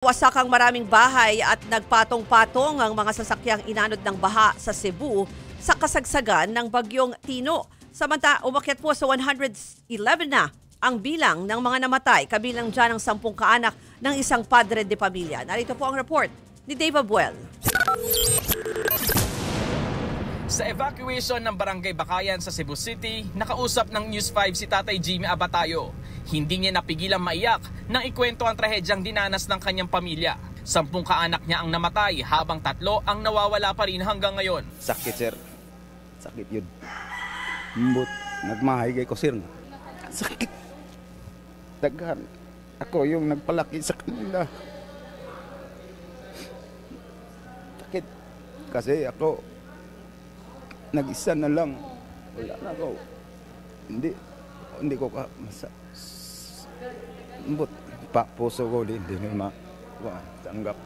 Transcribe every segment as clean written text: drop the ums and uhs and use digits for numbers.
Wasak ang maraming bahay at nagpatong-patong ang mga sasakyang inanod ng baha sa Cebu sa kasagsagan ng bagyong Tino. Samanta, umakyat po sa 111 na ang bilang ng mga namatay, kabilang dyan ang 10 kaanak ng isang padre de pamilya. Narito po ang report ni Dave Abuel. Sa evacuation ng Barangay Bakayan sa Cebu City, nakausap ng News 5 si Tatay Jimmy Abatayo. Hindi niya napigilang maiyak nang ikwento ang trahedyang dinanas ng kanyang pamilya. 10 kaanak niya ang namatay habang 3 ang nawawala pa rin hanggang ngayon. Sakit, sir. Sakit yun. Mbut, nagmahay ko, sir. Sakit. Daghan. Ako yung nagpalaki sa kanila. Sakit. Kasi ako, nag-isa na lang. Wala na ako. Hindi ko mbut, puso ko hindi na tanggap.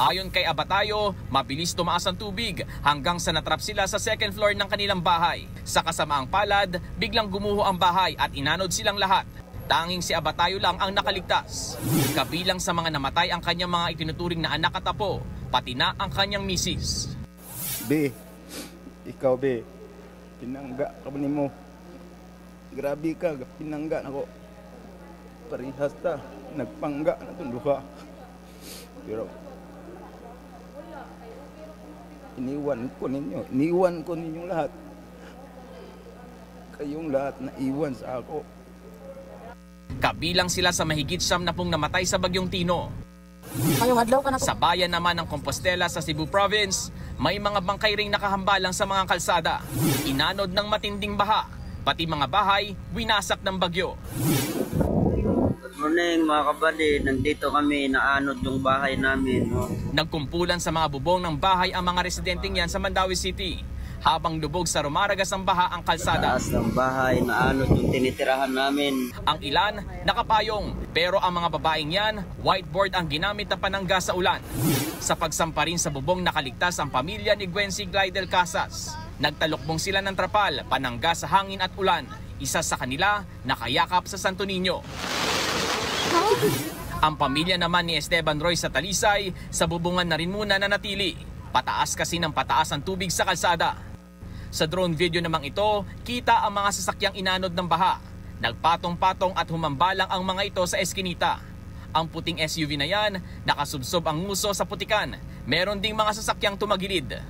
Ayon kay Abatayo, mabilis tumaas ang tubig hanggang sa natrap sila sa second floor ng kanilang bahay. Sa kasamaang palad, biglang gumuho ang bahay at inanod silang lahat. Tanging si Abatayo lang ang nakaligtas. Kabilang sa mga namatay ang kanyang mga itinuturing na anak at apo, pati na ang kanyang misis. B, ikaw B, pinangga ka ba mo? Grabe ka, pinangga na ko. Parihas ta, nagpangga na itong duha. Pero, iniwan ko ninyong lahat. Kayong lahat na iwan sa ako. Kabilang sila sa mahigit 70 namatay sa bagyong Tino. Sa bayan naman ng Compostela sa Cebu Province, may mga bangkay ring nakahambalang sa mga kalsada. Inanod ng matinding baha, pati mga bahay winasak ng bagyo. Good morning mga kabady, nandito kami, naanod yung bahay namin. Nagkumpulan sa mga bubong ng bahay ang mga residenteng yan sa Mandaue City. Habang lubog sa rumaragas ng baha ang kalsada. Taas ng bahay, naanod yung tinitirahan namin. Ang ilan nakapayong, pero ang mga babaeng yan, whiteboard ang ginamit na panangga sa ulan. Sa pagsampa rin sa bubong nakaligtas ang pamilya ni Gwency Glidel Casas. Nagtalukbong sila ng trapal, panangga sa hangin at ulan. Isa sa kanila nakayakap sa Santo Niño. Ang pamilya naman ni Esteban Roy sa Talisay, sa bubungan na rin muna nanatili. Pataas kasi ng pataas ang tubig sa kalsada. Sa drone video namang ito, kita ang mga sasakyang inanod ng baha. Nagpatong-patong at humambalang ang mga ito sa eskinita. Ang puting SUV na yan, nakasubsob ang nguso sa putikan. Meron ding mga sasakyang tumagilid.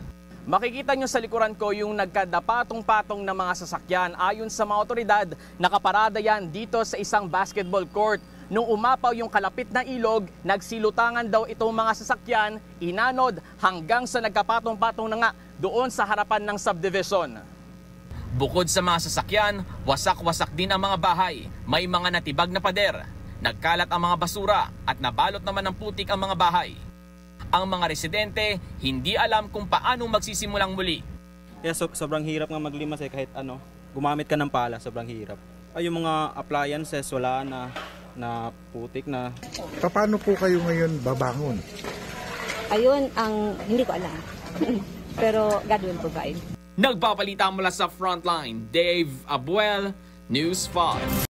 Makikita nyo sa likuran ko yung nagkadapatong-patong na mga sasakyan. Ayon sa mga otoridad, nakaparada yan dito sa isang basketball court. Nung umapaw yung kalapit na ilog, nagsilutangan daw itong mga sasakyan, inanod hanggang sa nagkapatong-patong na nga doon sa harapan ng subdivision. Bukod sa mga sasakyan, wasak-wasak din ang mga bahay. May mga natibag na pader. Nagkalat ang mga basura at nabalot naman ng putik ang mga bahay. Ang mga residente hindi alam kung paano magsisimulang muli. Sobrang hirap nga maglimas kahit gumamit ka ng pala, sobrang hirap. Yung mga appliances wala na putik na. Paano po kayo ngayon babangon? Ayun ang hindi ko alam. Pero God will provide. Nagpapalita mula sa Frontline, Dave Abuel, News 5.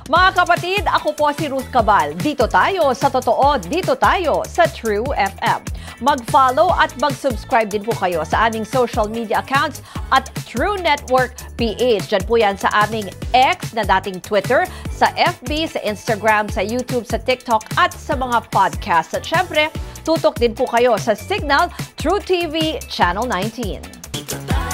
Mga kapatid, ako po si Ruth Cabal. Dito tayo sa totoo, dito tayo sa True FM. Mag-follow at mag-subscribe din po kayo sa aming social media accounts at True Network PH. Diyan po yan sa aming X na dating Twitter, sa FB, sa Instagram, sa YouTube, sa TikTok at sa mga podcast. At syempre, tutok din po kayo sa Signal True TV Channel 19.